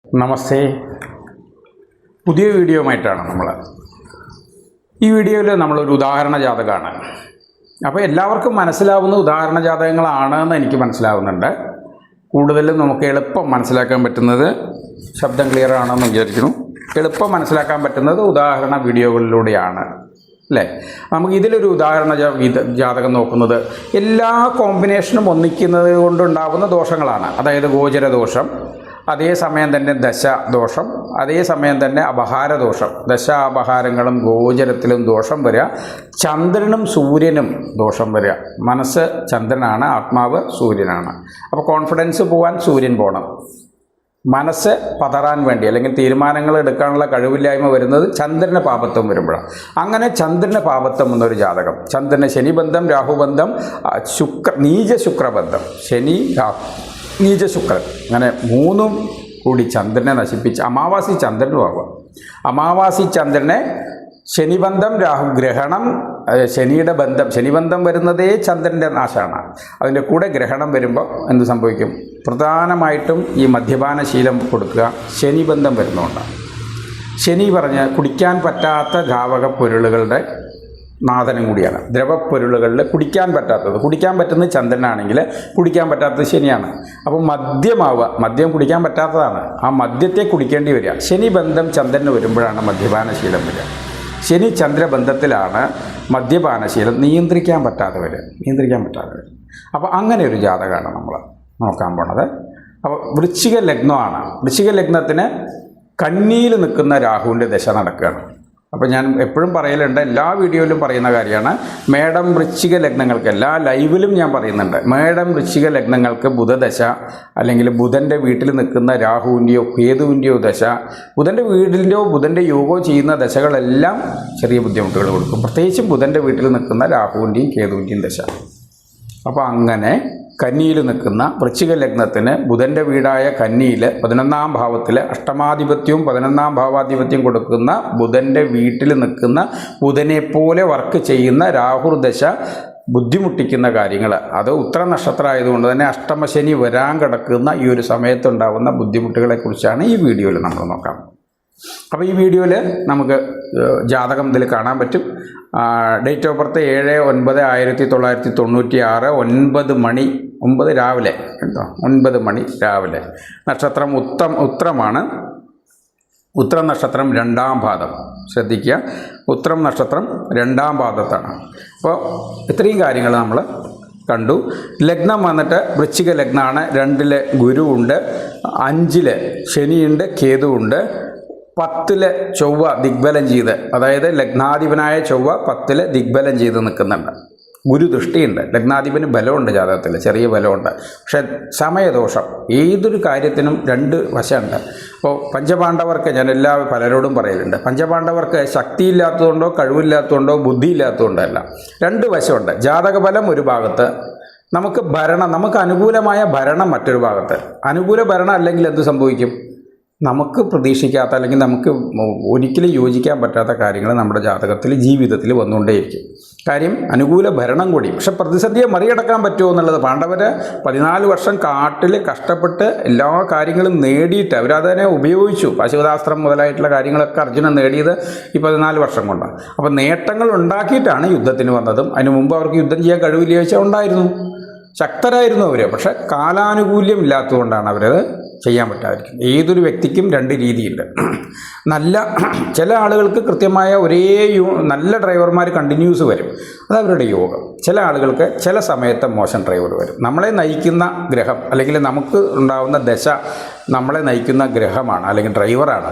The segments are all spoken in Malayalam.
നമസ്തേ. പുതിയ വീഡിയോയുമായിട്ടാണ് നമ്മൾ. ഈ വീഡിയോയിൽ നമ്മളൊരു ഉദാഹരണ ജാതകമാണ്. അപ്പോൾ എല്ലാവർക്കും മനസ്സിലാവുന്ന ഉദാഹരണ ജാതകങ്ങളാണെന്ന് എനിക്ക് മനസ്സിലാവുന്നുണ്ട്. കൂടുതലും നമുക്ക് എളുപ്പം മനസ്സിലാക്കാൻ പറ്റുന്നത്, ശബ്ദം ക്ലിയർ ആണെന്ന് വിചാരിക്കുന്നു, എളുപ്പം മനസ്സിലാക്കാൻ പറ്റുന്നത് ഉദാഹരണ വീഡിയോകളിലൂടെയാണ് അല്ലേ. നമുക്ക് ഇതിലൊരു ഉദാഹരണ ജാതകം നോക്കുന്നത് എല്ലാ കോമ്പിനേഷനും ഒന്നിക്കുന്നത് കൊണ്ടുണ്ടാകുന്ന ദോഷങ്ങളാണ്. അതായത് ഗോചരദോഷം, അതേസമയം തന്നെ ദശദോഷം, അതേസമയം തന്നെ അപഹാരദോഷം. ദശ അപഹാരങ്ങളും ഗോചരത്തിലും ദോഷം വരിക, ചന്ദ്രനും സൂര്യനും ദോഷം വരിക. മനസ്സ് ചന്ദ്രനാണ്, ആത്മാവ് സൂര്യനാണ്. അപ്പോൾ കോൺഫിഡൻസ് പോകാൻ സൂര്യൻ പോകണം. മനസ്സ് പതറാൻ വേണ്ടി അല്ലെങ്കിൽ തീരുമാനങ്ങൾ എടുക്കാനുള്ള കഴിവില്ലായ്മ വരുന്നത് ചന്ദ്രന് പാപത്വം വരുമ്പോഴാണ്. അങ്ങനെ ചന്ദ്രന് പാപത്വം എന്നൊരു ജാതകം, ചന്ദ്രന് ശനിബന്ധം, രാഹുബന്ധം, നീച ശുക്രബന്ധം, ശനി നീച ശുക്രൻ, അങ്ങനെ മൂന്നും കൂടി ചന്ദ്രനെ നശിപ്പിച്ച് അമാവാസി ചന്ദ്രനും ആവുക. അമാവാസി ചന്ദ്രനെ ശനിബന്ധം, രാഹുഗ്രഹണം, ശനിയുടെ ബന്ധം, ശനിബന്ധം വരുന്നതേ ചന്ദ്രൻ്റെ നാശമാണ്. അതിൻ്റെ കൂടെ ഗ്രഹണം വരുമ്പോൾ എന്ത് സംഭവിക്കും? പ്രധാനമായിട്ടും ഈ മദ്യപാന ശീലം കൊടുക്കുക ശനിബന്ധം വരുന്നതുകൊണ്ടാണ്. ശനി പറഞ്ഞ് കുടിക്കാൻ പറ്റാത്ത ദ്രാവക പൊരുളുകളുടെ നാഥനും കൂടിയാണ്. ദ്രവപ്പൊരുളുകളിൽ കുടിക്കാൻ പറ്റുന്നത് ചന്ദ്രനാണെങ്കിൽ കുടിക്കാൻ പറ്റാത്തത് ശനിയാണ്. അപ്പോൾ മദ്യമാവുക, മദ്യം കുടിക്കാൻ പറ്റാത്തതാണ്, ആ മദ്യത്തെ കുടിക്കേണ്ടി വരിക. ശനിബന്ധം ചന്ദ്രന് വരുമ്പോഴാണ് മദ്യപാനശീലം വരിക. ശനി ചന്ദ്രബന്ധത്തിലാണ് മദ്യപാനശീലം നിയന്ത്രിക്കാൻ പറ്റാതെ വരിക. അപ്പോൾ അങ്ങനെ ഒരു ജാതകമാണ് നമ്മൾ നോക്കാൻ പോണത്. അപ്പോൾ വൃശ്ചിക ലഗ്നമാണ്. വൃശ്ചിക ലഗ്നത്തിന് കന്നിയിൽ നിൽക്കുന്ന രാഹുവിൻ്റെ ദശ നടക്കുകയാണ്. അപ്പോൾ ഞാൻ എപ്പോഴും പറയലുണ്ട്, എല്ലാ വീഡിയോയിലും പറയുന്ന കാര്യമാണ്, മേടം വൃശ്ചിക ലഗ്നങ്ങൾക്ക് എല്ലാ ലൈവിലും ഞാൻ പറയുന്നുണ്ട്, മേടം വൃശ്ചിക ലഗ്നങ്ങൾക്ക് ബുധദശ അല്ലെങ്കിൽ ബുധൻ്റെ വീട്ടിൽ നിൽക്കുന്ന രാഹുവിൻ്റെയോ കേതുവിൻ്റെയോ ദശ, ബുധൻ്റെ വീടിൻ്റെയോ ബുധൻ്റെ യോഗോ ചെയ്യുന്ന ദശകളെല്ലാം ചെറിയ ബുദ്ധിമുട്ടുകൾ കൊടുക്കും. പ്രത്യേകിച്ചും ബുധൻ്റെ വീട്ടിൽ നിൽക്കുന്ന രാഹുവിൻ്റെയും കേതുവിൻ്റെയും ദശ. അപ്പോൾ അങ്ങനെ കന്നിയിൽ നിൽക്കുന്ന വൃശ്ചിക ലഗ്നത്തിന് ബുധൻ്റെ വീടായ കന്നിയിൽ 11ാം ഭാവത്തിൽ അഷ്ടമാധിപത്യവും 11ാം ഭാവാധിപത്യവും കൊടുക്കുന്ന ബുധൻ്റെ വീട്ടിൽ നിൽക്കുന്ന ബുധനെപ്പോലെ വർക്ക് ചെയ്യുന്ന രാഹുർദശ ബുദ്ധിമുട്ടിക്കുന്ന കാര്യങ്ങൾ, അത് ഉത്തര നക്ഷത്രം ആയതുകൊണ്ട് തന്നെ അഷ്ടമശനി വരാൻ കിടക്കുന്ന ഈ ഒരു സമയത്തുണ്ടാകുന്ന ബുദ്ധിമുട്ടുകളെക്കുറിച്ചാണ് ഈ വീഡിയോയിൽ നമ്മൾ നോക്കാം. അപ്പോൾ ഈ വീഡിയോയിൽ നമുക്ക് ജാതകം ഇതിൽ കാണാൻ പറ്റും. ഡേറ്റ് ഓഫ് ബർത്ത് 7/9/1996, 9 മണി 9 രാവിലെ കേട്ടോ, 9 മണി രാവിലെ. നക്ഷത്രം ഉത്രമാണ്. ഉത്രം നക്ഷത്രം 2ാം പാദം, ശ്രദ്ധിക്കുക, ഉത്രം നക്ഷത്രം 2ാം പാദത്താണ്. അപ്പോൾ ഇത്രയും കാര്യങ്ങൾ നമ്മൾ കണ്ടു. ലഗ്നം വന്നിട്ട് വൃശ്ചിക ലഗ്നമാണ്. 2 ഗുരുവുണ്ട്, 5 ശനിയുണ്ട്, കേതുവുണ്ട്, 10 ചൊവ്വ ദിഗ്ബലം ചെയ്ത്, അതായത് ലഗ്നാധിപനായ ചൊവ്വ 10 ദിഗ്ബലം ചെയ്ത് നിൽക്കുന്നുണ്ട്. ഗുരു ദൃഷ്ടിയുണ്ട്. ലഗ്നാധിപന് ബലമുണ്ട്, ജാതകത്തിൽ ചെറിയ ബലമുണ്ട്. പക്ഷേ സമയദോഷം. ഏതൊരു കാര്യത്തിനും 2 വശമുണ്ട്. അപ്പോൾ പഞ്ചപാണ്ഡവർക്ക് ഞാൻ പലരോടും പറയലുണ്ട്, പഞ്ചപാണ്ഡവർക്ക് ശക്തിയില്ലാത്തതുകൊണ്ടോ കഴിവില്ലാത്തതുകൊണ്ടോ ബുദ്ധിയില്ലാത്തതുകൊണ്ടോ അല്ല, 2 വശമുണ്ട്. ജാതകബലം ഒരു ഭാഗത്ത്, നമുക്ക് അനുകൂലമായ ഭരണം മറ്റൊരു ഭാഗത്ത്. അനുകൂല ഭരണം അല്ലെങ്കിൽ എന്ത് സംഭവിക്കും? നമുക്ക് പ്രതീക്ഷിക്കാത്ത അല്ലെങ്കിൽ നമുക്ക് ഒരിക്കലും യോജിക്കാൻ പറ്റാത്ത കാര്യങ്ങൾ നമ്മുടെ ജാതകത്തിൽ ജീവിതത്തിൽ വന്നുകൊണ്ടേയിരിക്കും. കാര്യം അനുകൂല ഭരണം കൂടി. പക്ഷെ പ്രതിസന്ധിയെ മറികടക്കാൻ പറ്റുമോ എന്നുള്ളത്, പാണ്ഡവർ 14 വർഷം കാട്ടിൽ കഷ്ടപ്പെട്ട് എല്ലാ കാര്യങ്ങളും നേടിയിട്ട് അവരതിനെ ഉപയോഗിച്ചു. പാശുപതാസ്ത്രം മുതലായിട്ടുള്ള കാര്യങ്ങളൊക്കെ അർജുനൻ നേടിയത് ഈ 14 വർഷം കൊണ്ടാണ്. അപ്പോൾ നേട്ടങ്ങൾ ഉണ്ടാക്കിയിട്ടാണ് യുദ്ധത്തിന് വന്നതും. അതിന് മുമ്പ് അവർക്ക് യുദ്ധം ചെയ്യാൻ കഴിവില്ല ചോദിച്ചാൽ ഉണ്ടായിരുന്നു, ശക്തരായിരുന്നു അവർ. പക്ഷെ കാലാനുകൂല്യം ഇല്ലാത്തതുകൊണ്ടാണ് അവരത് ചെയ്യാൻ പറ്റാതിരിക്കുന്നത്. ഏതൊരു വ്യക്തിക്കും 2 രീതിയുണ്ട്. ചില ആളുകൾക്ക് കൃത്യമായ നല്ല ഡ്രൈവർമാർ കണ്ടിന്യൂസ് വരും, അത് അവരുടെ യോഗം. ചില ആളുകൾക്ക് ചില സമയത്ത് മോശം ഡ്രൈവർ വരും. നമ്മളെ നയിക്കുന്ന ഗ്രഹം അല്ലെങ്കിൽ നമുക്ക് ഉണ്ടാകുന്ന ദശ നമ്മളെ നയിക്കുന്ന ഗ്രഹമാണ് അല്ലെങ്കിൽ ഡ്രൈവറാണ്.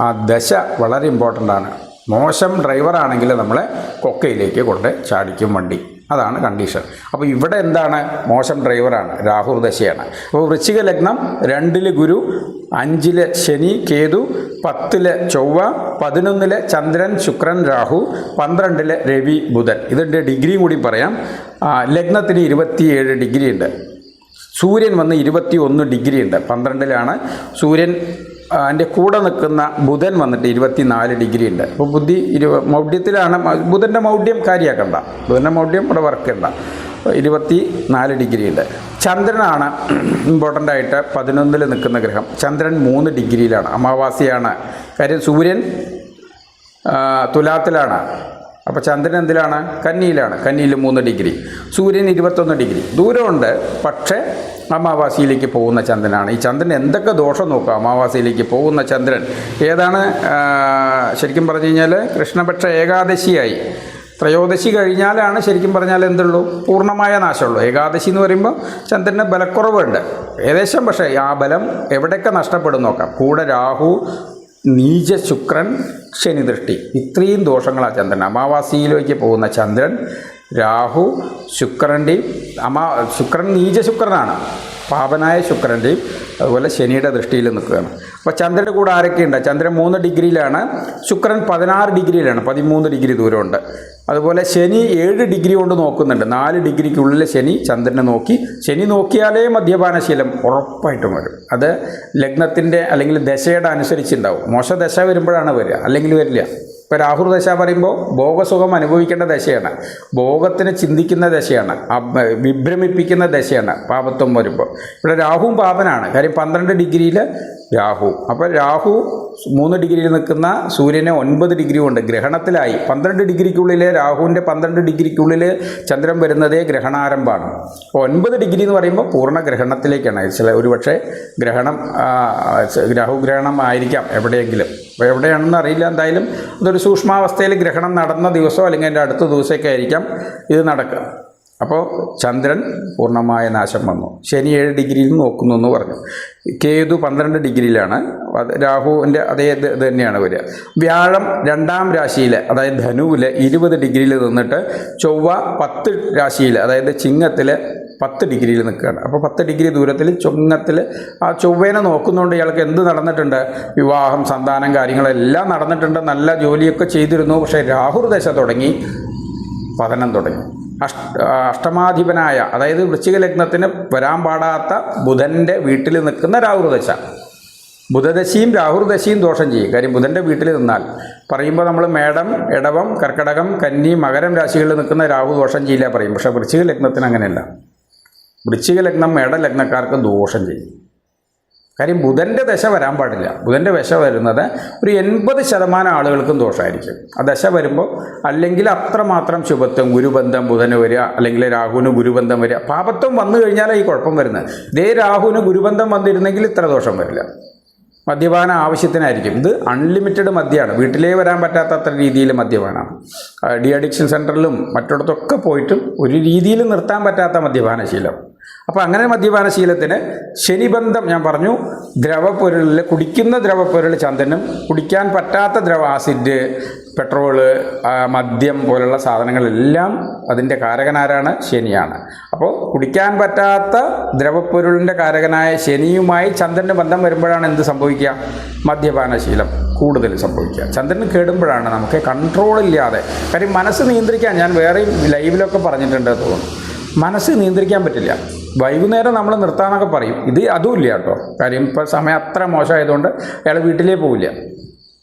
ആ ദശ വളരെ ഇമ്പോർട്ടൻ്റ് ആണ്. മോശം ഡ്രൈവറാണെങ്കിൽ നമ്മളെ കൊക്കയിലേക്ക് കൊണ്ട് ചാടിക്കും വണ്ടി. അതാണ് കണ്ടീഷൻ. അപ്പോൾ ഇവിടെ എന്താണ്? മോശം ഡ്രൈവറാണ്, രാഹുർദശയാണ്. അപ്പോൾ വൃശ്ചിക ലഗ്നം 2 ഗുരു, 5 ശനി കേതു, 10 ചൊവ്വ, 11 ചന്ദ്രൻ ശുക്രൻ രാഹു, 12 രവി ബുധൻ. ഇതിൻ്റെ ഡിഗ്രി കൂടി പറയാം. ലഗ്നത്തിന് 27 ഡിഗ്രി ഉണ്ട്. സൂര്യൻ വന്ന് 21 ഡിഗ്രി ഉണ്ട്. 12ലാണ് സൂര്യൻ. അതിൻ്റെ കൂടെ നിൽക്കുന്ന ബുധൻ വന്നിട്ട് 24 ഡിഗ്രി ഉണ്ട്. അപ്പോൾ മൗഢ്യത്തിലാണ്. ബുധൻ്റെ മൗഢ്യം കാര്യമാക്കണ്ട, ബുധൻ്റെ മൗഢ്യം ഇവിടെ വർക്കണ്ട. 24 ഡിഗ്രി ഉണ്ട്. ചന്ദ്രനാണ് ഇമ്പോർട്ടൻ്റ് ആയിട്ട് 11-ൽ നിൽക്കുന്ന ഗ്രഹം. ചന്ദ്രൻ 3 ഡിഗ്രിയിലാണ്, അമാവാസിയാണ്. കാര്യം സൂര്യൻ തുലാത്തിലാണ്, അപ്പോൾ ചന്ദ്രൻ എന്തിലാണ്? കന്നിയിലാണ്. കന്നിയിൽ 3 ഡിഗ്രി, സൂര്യൻ 21 ഡിഗ്രി ദൂരമുണ്ട്. പക്ഷേ അമാവാസിയിലേക്ക് പോകുന്ന ചന്ദ്രനാണ്. ഈ ചന്ദ്രൻ എന്തൊക്കെ ദോഷം നോക്കുക. അമാവാസിയിലേക്ക് പോകുന്ന ചന്ദ്രൻ ഏതാണ്? ശരിക്കും പറഞ്ഞു കഴിഞ്ഞാൽ കൃഷ്ണപക്ഷ ഏകാദശിയായി. ത്രയോദശി കഴിഞ്ഞാലാണ് ശരിക്കും പറഞ്ഞാൽ എന്തുള്ളൂ? പൂർണ്ണമായ നാശമുള്ളൂ. ഏകാദശി എന്ന് പറയുമ്പോൾ ചന്ദ്രന് ബലക്കുറവുണ്ട് ഏകദേശം. പക്ഷേ ആ ബലം എവിടെയൊക്കെ നഷ്ടപ്പെടും നോക്കാം. കൂടെ രാഹു, നീച ശുക്രൻ, ശനി ദൃഷ്ടി, ഇത്രയും ദോഷങ്ങളാണ് ചന്ദ്രൻ. അമാവാസിയിലേക്ക് പോകുന്ന ചന്ദ്രൻ രാഹു ശുക്രൻ്റെയും ശുക്രൻ നീച ശുക്രനാണ്, പാപനായ ശുക്രൻ്റെയും അതുപോലെ ശനിയുടെ ദൃഷ്ടിയിൽ നിൽക്കുകയാണ്. അപ്പോൾ ചന്ദ്രൻ്റെ കൂടെ ആരൊക്കെയുണ്ട്? ചന്ദ്രൻ 3 ഡിഗ്രിയിലാണ്, ശുക്രൻ 16 ഡിഗ്രിയിലാണ്, 13 ഡിഗ്രി ദൂരമുണ്ട്. അതുപോലെ ശനി 7 ഡിഗ്രി കൊണ്ട് നോക്കുന്നുണ്ട്. 4 ഡിഗ്രിക്കുള്ളിൽ ശനി ചന്ദ്രനെ നോക്കി. ശനി നോക്കിയാലേ മദ്യപാനശീലം ഉറപ്പായിട്ടും വരും. അത് ലഗ്നത്തിൻ്റെ അല്ലെങ്കിൽ ദശയുടെ അനുസരിച്ചുണ്ടാവും. മോശ ദശ വരുമ്പോഴാണ് വരിക, അല്ലെങ്കിൽ വരില്ല. ഇപ്പോൾ രാഹുർദശ പറയുമ്പോൾ ഭോഗസുഖം അനുഭവിക്കേണ്ട ദശയാണ്, ഭോഗത്തിന് ചിന്തിക്കുന്ന ദശയാണ്, വിഭ്രമിപ്പിക്കുന്ന ദശയാണ് പാപത്വം വരുമ്പോൾ. ഇവിടെ രാഹുവും പാപനാണ്. കാര്യം 12 ഡിഗ്രിയിൽ രാഹു. അപ്പോൾ രാഹു 3 ഡിഗ്രിയിൽ നിൽക്കുന്ന സൂര്യനെ 9 ഡിഗ്രി കൊണ്ട് ഗ്രഹണത്തിലായി. 12 ഡിഗ്രിക്കുള്ളിൽ രാഹുവിൻ്റെ 12 ഡിഗ്രിക്കുള്ളിൽ ചന്ദ്രൻ വരുന്നതേ ഗ്രഹണാരംഭമാണ്. അപ്പോൾ 9 ഡിഗ്രി എന്ന് പറയുമ്പോൾ പൂർണ്ണ ഗ്രഹണത്തിലേക്കാണ്. ഒരുപക്ഷെ ഗ്രഹണം രാഹുഗ്രഹണം ആയിരിക്കാം എവിടെയെങ്കിലും. അപ്പോൾ എവിടെയാണെന്ന് അറിയില്ല. എന്തായാലും അതൊരു സൂക്ഷ്മാവസ്ഥയിൽ ഗ്രഹണം നടന്ന ദിവസമോ അല്ലെങ്കിൽ അതിൻ്റെ അടുത്ത ദിവസമൊക്കെ ആയിരിക്കാം ഇത് നടക്കുക. അപ്പോൾ ചന്ദ്രൻ പൂർണ്ണമായ നാശം വന്നു. ശനി 7 ഡിഗ്രിയിൽ നോക്കുന്നു എന്ന് പറഞ്ഞു. കേതു 12 ഡിഗ്രിയിലാണ്, രാഹുവിൻ്റെ അതേ ഇത് തന്നെയാണ് വരിക. വ്യാഴം 2-ാം രാശിയിൽ, അതായത് ധനുവിൽ 20 ഡിഗ്രിയിൽ നിന്നിട്ട് ചൊവ്വ 10 രാശിയിൽ, അതായത് ചിങ്ങത്തിൽ 10 ഡിഗ്രിയിൽ നിൽക്കുകയാണ്. അപ്പോൾ 10 ഡിഗ്രി ദൂരത്തിൽ ചിങ്ങത്തിൽ ആ ചൊവ്വേനെ നോക്കുന്നതുകൊണ്ട് ഇയാൾക്ക് എന്ത് നടന്നിട്ടുണ്ട്? വിവാഹം, സന്താനം, കാര്യങ്ങളെല്ലാം നടന്നിട്ടുണ്ട്. നല്ല ജോലിയൊക്കെ ചെയ്തിരുന്നു. പക്ഷേ രാഹുർദശ തുടങ്ങി, പതനം തുടങ്ങി. അഷ്ടമാധിപനായ, അതായത് വൃശ്ചിക ലഗ്നത്തിന് വരാൻ പാടാത്ത ബുധൻ്റെ വീട്ടിൽ നിൽക്കുന്ന രാഹുർദശ. ബുധദശയും രാഹുർദശയും ദോഷം ചെയ്യും. കാര്യം ബുധൻ്റെ വീട്ടിൽ നിന്നാൽ പറയുമ്പോൾ നമ്മൾ മേടം, ഇടവം, കർക്കടകം, കന്നി, മകരം രാശികളിൽ നിൽക്കുന്ന രാഹു ദോഷം ചെയ്യില്ല പറയും. പക്ഷേ വൃശ്ചിക ലഗ്നത്തിന് അങ്ങനെയല്ല. വൃശ്ചിക ലഗ്നം മേട ലഗ്നക്കാർക്ക് ദോഷം ചെയ്യും. കാര്യം ബുധൻ്റെ ദശ വരാൻ പാടില്ല. ബുധൻ്റെ ദശ വരുന്നത് ഒരു 80% ആളുകൾക്കും ദോഷമായിരിക്കും. ആ ദശ വരുമ്പോൾ അല്ലെങ്കിൽ അത്രമാത്രം ശുഭത്വം, ഗുരുബന്ധം ബുധന് വരിക, അല്ലെങ്കിൽ രാഹുവിന് ഗുരുബന്ധം വരിക. പാപത്വം വന്നു കഴിഞ്ഞാൽ ഈ കുഴപ്പം വരുന്നത്. ഇതേ രാഹുവിന് ഗുരുബന്ധം വന്നിരുന്നെങ്കിൽ ഇത്ര ദോഷം വരില്ല. മദ്യപാനം ആവശ്യത്തിനായിരിക്കും. ഇത് അൺലിമിറ്റഡ് മദ്യമാണ്. വീട്ടിലേ വരാൻ പറ്റാത്ത അത്ര രീതിയിൽ മദ്യപാനമാണ്. ഡി അഡിക്ഷൻ സെൻറ്ററിലും മറ്റിടത്തൊക്കെ പോയിട്ടും ഒരു രീതിയിൽ നിർത്താൻ പറ്റാത്ത മദ്യപാനശീലം. അപ്പോൾ അങ്ങനെ മദ്യപാനശീലത്തിന് ശനിബന്ധം ഞാൻ പറഞ്ഞു. ദ്രവപ്പൊരുളിൽ, കുടിക്കുന്ന ദ്രവപ്പൊരുൾ ചന്ദനം, കുടിക്കാൻ പറ്റാത്ത ആസിഡ്, പെട്രോള്, മദ്യം പോലുള്ള സാധനങ്ങളെല്ലാം അതിൻ്റെ കാരകനാരാണ്? ശനിയാണ്. അപ്പോൾ കുടിക്കാൻ പറ്റാത്ത ദ്രവപ്പൊരുളിൻ്റെ കാരകനായ ശനിയുമായി ചന്ദ്രന് ബന്ധം വരുമ്പോഴാണ് എന്ത് സംഭവിക്കുക? മദ്യപാനശീലം കൂടുതൽ സംഭവിക്കുക. ചന്ദ്രന് കേടുമ്പോഴാണ് നമുക്ക് കൺട്രോളില്ലാതെ. കാര്യം മനസ്സ് നിയന്ത്രിക്കാൻ, ഞാൻ വേറെയും ലൈവിലൊക്കെ പറഞ്ഞിട്ടുണ്ട് തോന്നുന്നു, മനസ്സ് നിയന്ത്രിക്കാൻ പറ്റില്ല. വൈകുന്നേരം നമ്മൾ നിർത്താമെന്നൊക്കെ പറയും. ഇത് അതുമില്ല കേട്ടോ. കാര്യം ഇപ്പോൾ സമയം അത്ര മോശമായതുകൊണ്ട് അയാൾ വീട്ടിലേ പോവില്ല.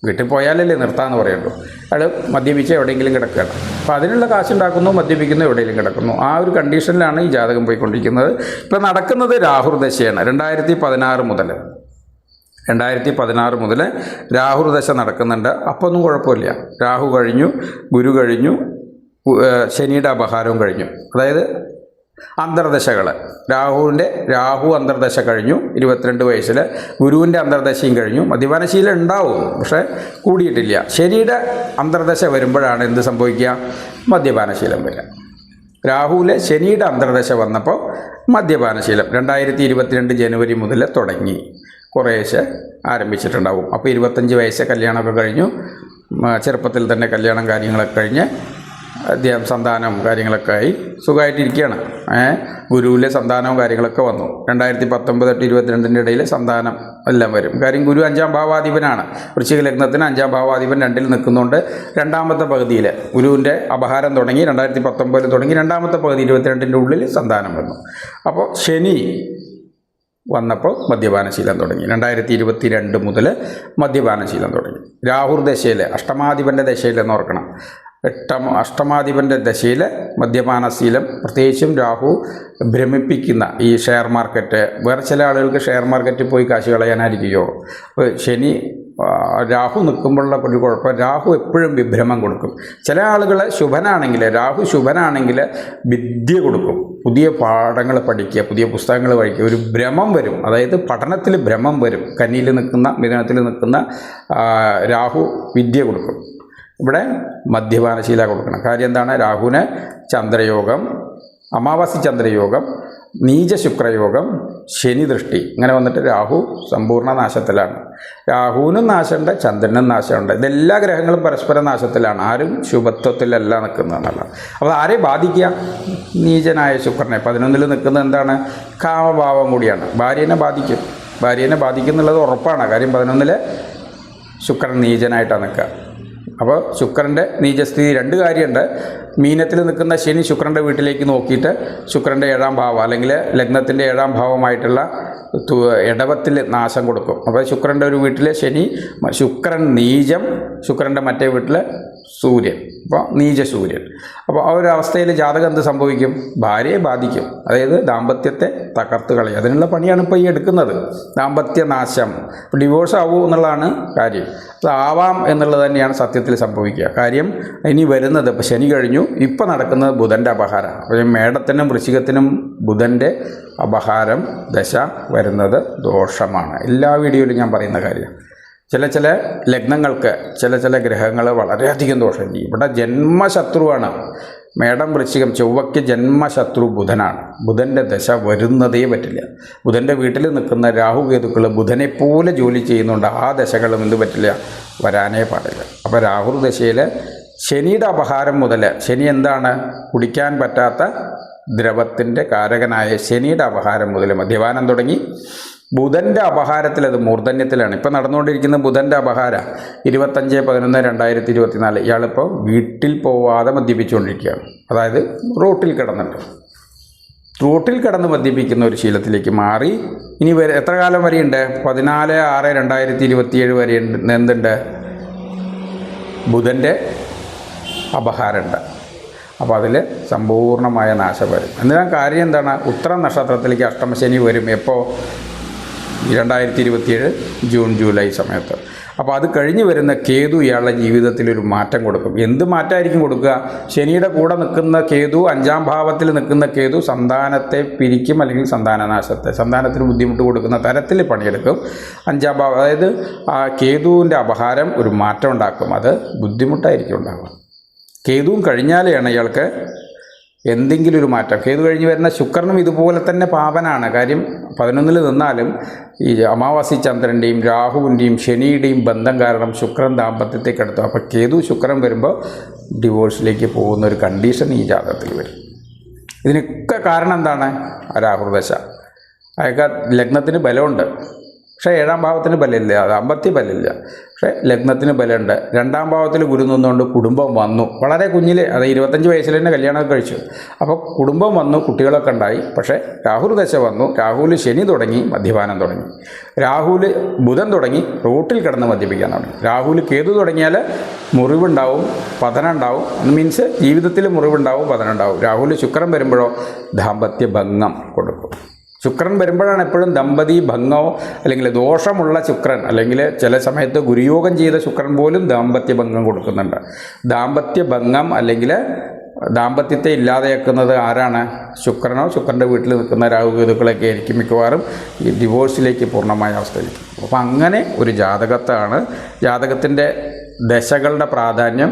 വീട്ടിൽ പോയാലല്ലേ നിർത്താമെന്ന് പറയുള്ളൂ. അയാൾ മദ്യപിച്ച് എവിടെയെങ്കിലും കിടക്കുകയാണ്. അപ്പോൾ അതിനുള്ള കാശുണ്ടാക്കുന്നു, മദ്യപിക്കുന്നു, എവിടെയെങ്കിലും കിടക്കുന്നു. ആ ഒരു കണ്ടീഷനിലാണ് ഈ ജാതകം പോയിക്കൊണ്ടിരിക്കുന്നത്. ഇപ്പോൾ നടക്കുന്നത് രാഹുർദശയാണ്. 2016 മുതൽ രാഹുർദശ നടക്കുന്നുണ്ട്. അപ്പോൾ ഒന്നും കുഴപ്പമില്ല. രാഹു കഴിഞ്ഞു, ഗുരു കഴിഞ്ഞു, ശനിയുടെ അപഹാരവും കഴിഞ്ഞു. അതായത് അന്തർദശകൾ, രാഹു അന്തർദശ കഴിഞ്ഞു 22 വയസ്സിൽ, ഗുരുവിൻ്റെ അന്തർദശയും കഴിഞ്ഞു. മദ്യപാനശീലം ഉണ്ടാവും, പക്ഷേ കൂടിയിട്ടില്ല. ശനിയുടെ അന്തർദശ വരുമ്പോഴാണ് എന്ത് സംഭവിക്കുക? മദ്യപാനശീലം വരിക. രാഹുവിലെ ശനിയുടെ അന്തർദശ വന്നപ്പോൾ മദ്യപാനശീലം 2022 ജനുവരി മുതൽ തുടങ്ങി, കുറേശ്ശെ ആരംഭിച്ചിട്ടുണ്ടാവും. അപ്പോൾ 25 വയസ്സ് കല്യാണമൊക്കെ കഴിഞ്ഞു. ചെറുപ്പത്തിൽ തന്നെ കല്യാണം കാര്യങ്ങളൊക്കെ കഴിഞ്ഞ് സന്താനം കാര്യങ്ങളൊക്കെ ആയി സുഖമായിട്ടിരിക്കുകയാണ്. ഗുരുവിലെ സന്താനവും കാര്യങ്ങളൊക്കെ വന്നു. 2019 തൊട്ട് 2022 ഇടയിൽ സന്താനം എല്ലാം വരും. കാര്യം ഗുരു 5-ാം ഭാവാധിപനാണ്. വൃശ്ചിക ലഗ്നത്തിന് 5-ാം ഭാവാധിപൻ 2-ൽ നിൽക്കുന്നുണ്ട്. രണ്ടാമത്തെ പകുതിയിൽ ഗുരുവിൻ്റെ അപഹാരം തുടങ്ങി. 2019 തുടങ്ങി. രണ്ടാമത്തെ പകുതി 22-ൻ്റെ ഉള്ളിൽ സന്താനം വന്നു. അപ്പോൾ ശനി വന്നപ്പോൾ മദ്യപാനശീലം തുടങ്ങി. 2022 മുതൽ മദ്യപാനശീലം തുടങ്ങി. രാഹുർ ദശയിൽ, അഷ്ടമാധിപൻ്റെ ദശയിൽ എന്ന് ഓർക്കണം. അഷ്ടമാധിപൻ്റെ ദശയിൽ മദ്യപാനശീലം, പ്രത്യേകിച്ചും രാഹു ഭ്രമിപ്പിക്കുന്ന ഈ ഷെയർ മാർക്കറ്റ്, വേറെ ചില ആളുകൾക്ക് ഷെയർ മാർക്കറ്റിൽ പോയി കാശ് കളയാനായിരിക്കുമോ. അപ്പോൾ ശനി രാഹു നിൽക്കുമ്പോഴുള്ള ഒരു കുഴപ്പം, രാഹു എപ്പോഴും വിഭ്രമം കൊടുക്കും. ചില ആളുകൾ രാഹു ശുഭനാണെങ്കിൽ വിദ്യ കൊടുക്കും, പുതിയ പാഠങ്ങൾ പഠിക്കുക, പുതിയ പുസ്തകങ്ങൾ പഠിക്കുക, ഒരു ഭ്രമം വരും. അതായത് പഠനത്തിൽ ഭ്രമം വരും. കന്നിയിൽ നിൽക്കുന്ന, മിഥുനത്തിൽ നിൽക്കുന്ന രാഹു വിദ്യ കൊടുക്കും. ഇവിടെ മദ്യപാനശീല കൊടുക്കണം. കാര്യം എന്താണ്? രാഹുവിന് ചന്ദ്രയോഗം, അമാവാസി ചന്ദ്രയോഗം, നീച ശുക്രയോഗം, ശനി ദൃഷ്ടി, ഇങ്ങനെ വന്നിട്ട് രാഹു സമ്പൂർണ്ണ നാശത്തിലാണ്. രാഹുവിനും നാശമുണ്ട്, ചന്ദ്രനും നാശമുണ്ട്. ഇതെല്ലാ ഗ്രഹങ്ങളും പരസ്പര നാശത്തിലാണ്. ആരും ശുഭത്വത്തിലല്ല നിൽക്കുന്നതെന്നല്ല. അപ്പോൾ ആരെ ബാധിക്കുക? നീചനായ ശുക്രനെ. 11ൽ നിൽക്കുന്നത് എന്താണ്? കാമഭാവം കൂടിയാണ്. ഭാര്യനെ ബാധിക്കും എന്നുള്ളത് ഉറപ്പാണ്. കാര്യം 11ൽ ശുക്രൻ നീചനായിട്ടാണ് നിൽക്കുക. അപ്പോൾ ശുക്രൻ്റെ നീചസ്ഥിതി 2 കാര്യമുണ്ട്. മീനത്തിൽ നിൽക്കുന്ന ശനി ശുക്രൻ്റെ വീട്ടിലേക്ക് നോക്കിയിട്ട് ശുക്രൻ്റെ 7ാം ഭാവം അല്ലെങ്കിൽ ലഗ്നത്തിൻ്റെ 7ാം ഭാവമായിട്ടുള്ള ഇടവത്തിൽ നാശം കൊടുക്കും. അപ്പോൾ ശുക്രൻ്റെ ഒരു വീട്ടിൽ ശുക്രൻ നീചം, ശുക്രൻ്റെ മറ്റേ വീട്ടിൽ സൂര്യൻ, അപ്പോൾ നീച സൂര്യൻ. അപ്പോൾ ആ ഒരു അവസ്ഥയിൽ ജാതകം എന്ത് സംഭവിക്കും? ഭാര്യയെ ബാധിക്കും. അതായത് ദാമ്പത്യത്തെ തകർത്ത് കളയും. അതിനുള്ള പണിയാണ് ഇപ്പോൾ ഈ എടുക്കുന്നത്, ദാമ്പത്യ നാശം. ഡിവോഴ്സ് ആവൂ എന്നുള്ളതാണ് കാര്യം. അതാവാം എന്നുള്ളത് തന്നെയാണ് സത്യത്തിൽ സംഭവിക്കുക. കാര്യം ഇനി വരുന്നത്, ഇപ്പോൾ ശനി കഴിഞ്ഞു, ഇപ്പോൾ നടക്കുന്നത് ബുധൻ്റെ അപഹാരമാണ്. അപ്പോൾ മേടത്തിനും വൃശ്ചികത്തിനും ബുധൻ്റെ അപഹാരം ദശ വരുന്നത് ദോഷമാണ്. എല്ലാ വീഡിയോയിലും ഞാൻ പറയുന്ന കാര്യം. ചില ലഗ്നങ്ങൾക്ക് ചില ഗ്രഹങ്ങൾ വളരെയധികം ദോഷം ചെയ്യും. ഇവിടെ ജന്മശത്രുവാണ്. മേടം വൃശ്ചികം, ചൊവ്വയ്ക്ക് ജന്മശത്രു ബുധനാണ്. ബുധൻ്റെ ദശ വരുന്നതേ പറ്റില്ല. ബുധൻ്റെ വീട്ടിൽ നിൽക്കുന്ന രാഹുകേതുക്കൾ ബുധനെപ്പോലെ ജോലി ചെയ്യുന്നുണ്ട്. ആ ദശകളും എന്ത് പറ്റില്ല, വരാനേ പാടില്ല. അപ്പോൾ രാഹു ദശയിൽ ശനിയുടെ അപഹാരം മുതൽ, ശനി എന്താണ്? കുടിക്കാൻ പറ്റാത്ത ദ്രവത്തിൻ്റെ കാരകനായ ശനിയുടെ അപഹാരം മുതൽ മദ്യപാനം തുടങ്ങി ബുധൻ്റെ അപഹാരത്തിൽ, അത് മൂർധന്യത്തിലാണ് ഇപ്പോൾ നടന്നുകൊണ്ടിരിക്കുന്ന ബുധൻ്റെ അപഹാര. 25/11/2024 ഇയാളിപ്പോൾ വീട്ടിൽ പോവാതെ മദ്യപിച്ചുകൊണ്ടിരിക്കുകയാണ്. അതായത് റോട്ടിൽ കിടന്ന് മദ്യപിക്കുന്ന ഒരു ശീലത്തിലേക്ക് മാറി. ഇനി എത്ര കാലം വരെയുണ്ട്? 14/6/2027 വരെ എന്തുണ്ട്? ബുധൻ്റെ അപഹാരമുണ്ട്. അപ്പോൾ അതിൽ സമ്പൂർണ്ണമായ നാശം വരും. എന്നാൽ കാര്യം എന്താണ്? ഉത്തരം നക്ഷത്രത്തിലേക്ക് അഷ്ടമശനി വരും. എപ്പോൾ? 2027 ജൂൺ ജൂലൈ സമയത്ത്. അപ്പോൾ അത് കഴിഞ്ഞ് വരുന്ന കേതു ഇയാളുടെ ജീവിതത്തിലൊരു മാറ്റം കൊടുക്കും. എന്ത് മാറ്റമായിരിക്കും കൊടുക്കുക? ശനിയുടെ കൂടെ നിൽക്കുന്ന കേതു, 5ാം ഭാവത്തിൽ നിൽക്കുന്ന കേതു സന്താനത്തെ പിരിക്കും, അല്ലെങ്കിൽ സന്താനത്തിന് ബുദ്ധിമുട്ട് കൊടുക്കുന്ന തരത്തിൽ പണിയെടുക്കും. 5ാം ഭാവം, അതായത് ആ കേതുവിൻ്റെ അപഹാരം ഒരു മാറ്റം ഉണ്ടാക്കും. അത് ബുദ്ധിമുട്ടായിരിക്കും ഉണ്ടാകുക. കേതുവും കഴിഞ്ഞാലെയാണ് ഇയാൾക്ക് എന്തെങ്കിലും ഒരു മാറ്റം. കേതു കഴിഞ്ഞ് വരുന്ന ശുക്രനും ഇതുപോലെ തന്നെ പാപനാണ്. കാര്യം 11ൽ നിന്നാലും ഈ അമാവാസി ചന്ദ്രൻ്റെയും രാഹുവിൻ്റെയും ശനിയുടെയും ബന്ധം കാരണം ശുക്രൻ ദാമ്പത്യത്തേക്ക് എടുത്തു. അപ്പോൾ കേതു ശുക്രൻ വരുമ്പോൾ ഡിവോഴ്സിലേക്ക് പോകുന്ന ഒരു കണ്ടീഷൻ ഈ ജാതകത്തിൽ വരും. ഇതിനൊക്കെ കാരണം എന്താണ്? രാഹുദശ. അയാൾക്ക് ലഗ്നത്തിന് ബലമുണ്ട്, പക്ഷേ 7ാം ഭാവത്തിന് ബലമില്ല, ദാമ്പത്യ ബലമില്ല. പക്ഷേ ലഗ്നത്തിന് ബലമുണ്ട്. 2ാം ഭാവത്തിൽ ഗുരു നിന്നുകൊണ്ട് കുടുംബം വന്നു. വളരെ കുഞ്ഞിൽ, അത് 25 വയസ്സിൽ തന്നെ കല്യാണമൊക്കെ കഴിച്ചു. അപ്പോൾ കുടുംബം വന്നു, കുട്ടികളൊക്കെ ഉണ്ടായി. പക്ഷേ രാഹുൽ ദശ വന്നു. രാഹുൽ ശനി തുടങ്ങി മദ്യപാനം തുടങ്ങി. രാഹുൽ ബുധൻ തുടങ്ങി റോട്ടിൽ കിടന്ന് മദ്യപിക്കാൻ തുടങ്ങി. രാഹുൽ കേതു തുടങ്ങിയാൽ മുറിവുണ്ടാവും, പതനം ഉണ്ടാവും. മീൻസ് ജീവിതത്തിൽ മുറിവുണ്ടാവും, പതനം ഉണ്ടാവും. രാഹുൽ ശുക്രൻ വരുമ്പോഴോ ദാമ്പത്യ ഭംഗം കൊടുക്കും. ശുക്രൻ വരുമ്പോഴാണ് എപ്പോഴും ദമ്പതി ഭംഗമോ അല്ലെങ്കിൽ ദോഷമുള്ള ശുക്രൻ, അല്ലെങ്കിൽ ചില സമയത്ത് ഗുരുയോഗം ചെയ്ത ശുക്രൻ പോലും ദാമ്പത്യ ഭംഗം കൊടുക്കുന്നുണ്ട്. ദാമ്പത്യ ഭംഗം അല്ലെങ്കിൽ ദാമ്പത്യത്തെ ഇല്ലാതെയാക്കുന്നത് ആരാണ്? ശുക്രനോ ശുക്രൻ്റെ വീട്ടിൽ നിൽക്കുന്ന രാഹുകേതുക്കളൊക്കെ ആയിരിക്കും മിക്കവാറും ഈ ഡിവോഴ്സിലേക്ക് പൂർണ്ണമായ അവസ്ഥയിലേക്ക്. അപ്പോൾ അങ്ങനെ ഒരു ജാതകത്താണ്, ജാതകത്തിൻ്റെ ദശകളുടെ പ്രാധാന്യം,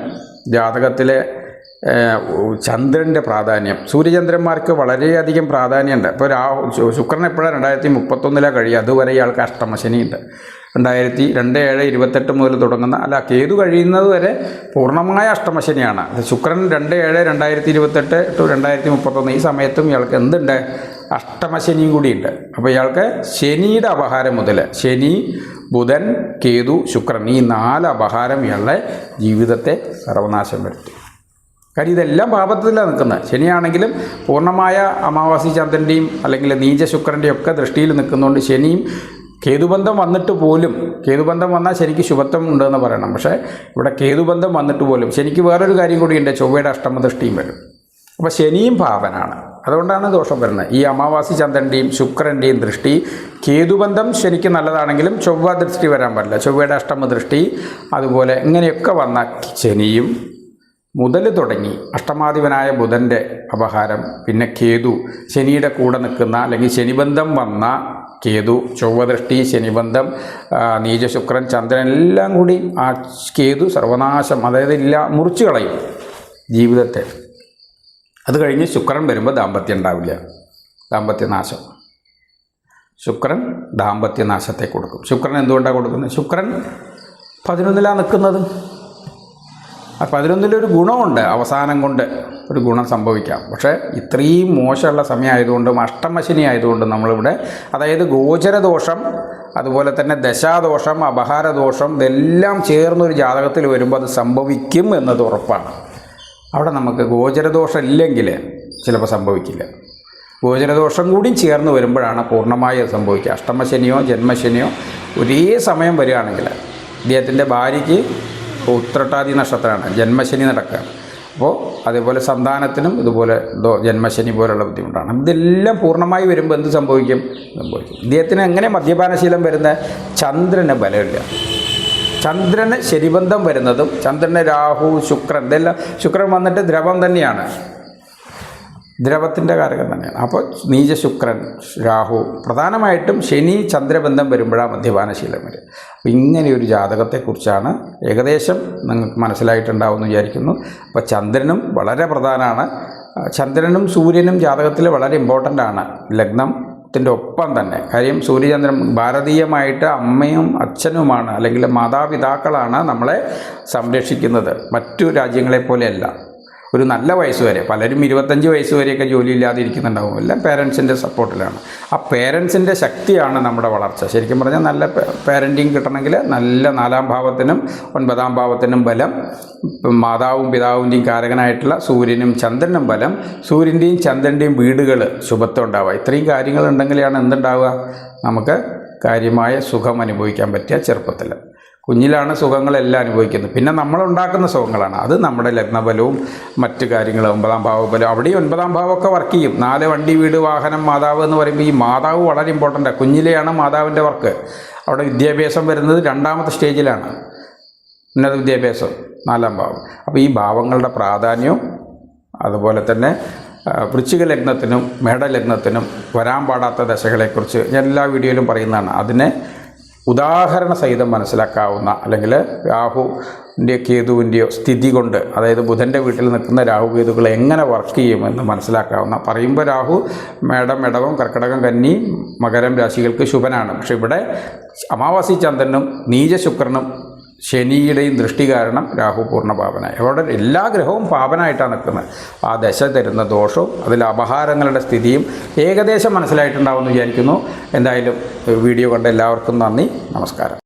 ജാതകത്തിലെ ചന്ദ്രൻ്റെ പ്രാധാന്യം. സൂര്യചന്ദ്രന്മാർക്ക് വളരെയധികം പ്രാധാന്യമുണ്ട്. ഇപ്പോൾ ശുക്രൻ എപ്പോഴാണ്? 2031 കഴിയുക. അതുവരെ ഇയാൾക്ക് അഷ്ടമശനിയുണ്ട്. 27/28 മുതൽ തുടങ്ങുന്ന, കേതു കഴിയുന്നത് വരെ പൂർണ്ണമായ അഷ്ടമശനിയാണ്. ശുക്രൻ 27/2028 to 2031 ഈ സമയത്തും ഇയാൾക്ക് എന്തുണ്ട്? അഷ്ടമശനിയും കൂടിയുണ്ട്. അപ്പോൾ ഇയാൾക്ക് ശനിയുടെ അപഹാരം മുതൽ, ശനി, ബുധൻ, കേതു, ശുക്രൻ, ഈ 4 അപഹാരം ഇയാളുടെ ജീവിതത്തെ സർവനാശം വരുത്തി. കാര്യം ഇതെല്ലാം പാപത്തിലാണ് നിൽക്കുന്നത്. ശനിയാണെങ്കിലും പൂർണ്ണമായ അമാവാസി ചന്ദ്രൻ്റെയും അല്ലെങ്കിൽ നീച ശുക്രൻ്റെയും ഒക്കെ ദൃഷ്ടിയിൽ നിൽക്കുന്നതുകൊണ്ട് ശനിയും കേതുബന്ധം വന്നിട്ട് പോലും, കേതുബന്ധം വന്നാൽ ശനിക്ക് ശുഭത്വം ഉണ്ടെന്ന് പറയണം. പക്ഷേ ഇവിടെ കേതുബന്ധം വന്നിട്ട് പോലും ശനിക്ക് വേറൊരു കാര്യം കൂടിയുണ്ട്, ചൊവ്വയുടെ അഷ്ടമദൃഷ്ടിയും വരും. അപ്പോൾ ശനിയും പാപനാണ്, അതുകൊണ്ടാണ് ദോഷം വരുന്നത്. ഈ അമാവാസി ചന്ദ്രൻ്റെയും ശുക്രൻ്റെയും ദൃഷ്ടി, കേതുബന്ധം ശനിക്ക് നല്ലതാണെങ്കിലും ചൊവ്വ ദൃഷ്ടി വരാൻ പാടില്ല, ചൊവ്വയുടെ അഷ്ടമദൃഷ്ടി. അതുപോലെ ഇങ്ങനെയൊക്കെ വന്ന ശനിയും മുതൽ തുടങ്ങി അഷ്ടമാധിപനായ ബുധൻ്റെ അപഹാരം, പിന്നെ കേതു, ശനിയുടെ കൂടെ നിൽക്കുന്ന അല്ലെങ്കിൽ ശനിബന്ധം വന്ന കേതു, ചൊവ്വദൃഷ്ടി, ശനിബന്ധം, നീചശുക്രൻ, ചന്ദ്രൻ എല്ലാം കൂടി ആ കേതു സർവനാശം, അതായത് മുറിച്ചു കളയും ജീവിതത്തെ. അത് കഴിഞ്ഞ് ശുക്രൻ വരുമ്പോൾ ദാമ്പത്യം ഉണ്ടാവില്ല, ദാമ്പത്യനാശം. ശുക്രൻ ദാമ്പത്യനാശത്തെ കൊടുക്കും. ശുക്രൻ എന്തുകൊണ്ടാണ് കൊടുക്കുന്നത്? ശുക്രൻ 11ലാണ് നിൽക്കുന്നത്. ആ 11-ലൊരു ഗുണമുണ്ട്, അവസാനം കൊണ്ട് ഒരു ഗുണം സംഭവിക്കാം. പക്ഷേ ഇത്രയും മോശമുള്ള സമയമായതുകൊണ്ടും അഷ്ടമശനി ആയതുകൊണ്ടും നമ്മളിവിടെ, അതായത് ഗോചരദോഷം, അതുപോലെ തന്നെ ദശാദോഷം, അപഹാരദോഷം, ഇതെല്ലാം ചേർന്നൊരു ജാതകത്തിൽ വരുമ്പോൾ അത് സംഭവിക്കും എന്നത് ഉറപ്പാണ്. അവിടെ നമുക്ക് ഗോചരദോഷം ഇല്ലെങ്കിൽ ചിലപ്പോൾ സംഭവിക്കില്ല. ഗോചരദോഷം കൂടി ചേർന്ന് വരുമ്പോഴാണ് പൂർണ്ണമായി അത് സംഭവിക്കുക. അഷ്ടമശനിയോ ജന്മശനിയോ ഒരേ സമയം വരികയാണെങ്കിൽ, ഇദ്ദേഹത്തിൻ്റെ ഭാര്യയ്ക്ക് ഉത്രട്ടാതി നക്ഷത്രമാണ്, ജന്മശനി നടക്കുകയാണ്. അപ്പോൾ അതേപോലെ സന്താനത്തിനും ഇതുപോലെ ജന്മശനി പോലുള്ള ബുദ്ധിമുട്ടാണ്. ഇതെല്ലാം പൂർണ്ണമായി വരുമ്പോൾ എന്ത് സംഭവിക്കും? ഇദ്ദേഹത്തിന് എങ്ങനെ മദ്യപാനശീലം വരുന്നത്? ചന്ദ്രന് ബലമില്ല. ചന്ദ്രന് ശനിബന്ധം വരുന്നതും, ചന്ദ്രന് രാഹു, ശുക്രൻ, ഇതെല്ലാം ശുക്രൻ വന്നിട്ട് ദ്രവം തന്നെയാണ്, ദ്രവത്തിൻ്റെ കാരകം തന്നെയാണ്. അപ്പോൾ നീചശുക്രൻ, രാഹു, പ്രധാനമായിട്ടും ശനി ചന്ദ്രബന്ധം വരുമ്പോഴാണ് മദ്യപാനശീലം വരും. അപ്പോൾ ഇങ്ങനെയൊരു ജാതകത്തെക്കുറിച്ചാണ് ഏകദേശം നിങ്ങൾക്ക് മനസ്സിലായിട്ടുണ്ടാവുമെന്ന് വിചാരിക്കുന്നു. അപ്പോൾ ചന്ദ്രനും വളരെ പ്രധാനമാണ്. ചന്ദ്രനും സൂര്യനും ജാതകത്തിൽ വളരെ ഇമ്പോർട്ടൻ്റ് ആണ്, ലഗ്നത്തിൻ്റെ ഒപ്പം തന്നെ. കാര്യം സൂര്യചന്ദ്രൻ ഭാരതീയമായിട്ട് അമ്മയും അച്ഛനുമാണ്, അല്ലെങ്കിൽ മാതാപിതാക്കളാണ് നമ്മളെ സംരക്ഷിക്കുന്നത്. മറ്റു രാജ്യങ്ങളെപ്പോലെയല്ല. ഒരു നല്ല വയസ്സ് വരെ, പലരും 25 വയസ്സ് വരെയൊക്കെ ജോലിയില്ലാതെ ഇരിക്കുന്നുണ്ടാവും, എല്ലാം പേരൻസിൻ്റെ സപ്പോർട്ടിലാണ്. ആ പേരൻസിൻ്റെ ശക്തിയാണ് നമ്മുടെ വളർച്ച. ശരിക്കും പറഞ്ഞാൽ നല്ല പാരൻറ്റിങ് കിട്ടണമെങ്കിൽ നല്ല 4-ാം ഭാവത്തിനും 9-ാം ഭാവത്തിനും ബലം, മാതാവും പിതാവിൻ്റെയും കാരകനായിട്ടുള്ള സൂര്യനും ചന്ദ്രനും ബലം, സൂര്യൻ്റെയും ചന്ദ്രൻ്റെയും വീടുകൾ ശുഭത്വം ഉണ്ടാവുക. ഇത്രയും കാര്യങ്ങളുണ്ടെങ്കിലാണ് എന്തുണ്ടാവുക? നമുക്ക് കാര്യമായ സുഖം അനുഭവിക്കാൻ പറ്റുക ചെറുപ്പത്തിൽ. കുഞ്ഞിലാണ് സുഖങ്ങളെല്ലാം അനുഭവിക്കുന്നത്. പിന്നെ നമ്മളുണ്ടാക്കുന്ന സുഖങ്ങളാണ്, അത് നമ്മുടെ ലഗ്നബലവും മറ്റു കാര്യങ്ങളും. 9-ാം ഭാവബലം, അവിടെയും 9-ാം ഭാവമൊക്കെ വർക്ക് ചെയ്യും. 4 വണ്ടി, വീട്, വാഹനം, മാതാവ് എന്ന് പറയുമ്പോൾ ഈ മാതാവ് വളരെ ഇമ്പോർട്ടൻ്റാണ്. കുഞ്ഞിലെയാണ് മാതാവിൻ്റെ വർക്ക്. അവിടെ വിദ്യാഭ്യാസം വരുന്നത് 2ാമത്തെ സ്റ്റേജിലാണ്, ഉന്നത വിദ്യാഭ്യാസം, 4-ാം ഭാവം. അപ്പോൾ ഈ ഭാവങ്ങളുടെ പ്രാധാന്യവും, അതുപോലെ തന്നെ വൃശ്ചിക ലഗ്നത്തിനും മേടലഗ്നത്തിനും വരാൻ പാടാത്ത ദശകളെക്കുറിച്ച് ഞാൻ എല്ലാ വീഡിയോയിലും പറയുന്നതാണ്. അതിനെ ഉദാഹരണ സഹിതം മനസ്സിലാക്കാവുന്ന, അല്ലെങ്കിൽ രാഹുവിൻ്റെയോ കേതുവിൻ്റെയോ സ്ഥിതി കൊണ്ട്, അതായത് ബുധൻ്റെ വീട്ടിൽ നിൽക്കുന്ന രാഹു കേതുക്കൾ എങ്ങനെ വർക്ക് ചെയ്യുമെന്ന് മനസ്സിലാക്കാവുന്ന. പറയുമ്പോൾ രാഹു മേടം, ഇടവം, കർക്കിടകം, കന്നി, മകരം രാശികൾക്ക് ശുഭനാണ്. പക്ഷേ ഇവിടെ അമാവാസി ചന്ദ്രനും നീചശുക്രനും ശനിയുടെയും ദൃഷ്ടി കാരണം രാഹു പൂർണ്ണപാപനായി. അവിടെ എല്ലാ ഗ്രഹവും പാപനായിട്ടാണ് നിൽക്കുന്നത്. ആ ദശ തരുന്ന ദോഷവും അതിൽ അപഹാരങ്ങളുടെ സ്ഥിതിയും ഏകദേശം മനസ്സിലായിട്ടുണ്ടാവുമെന്ന് വിചാരിക്കുന്നു. എന്തായാലും വീഡിയോ കണ്ട എല്ലാവർക്കും നന്ദി, നമസ്കാരം.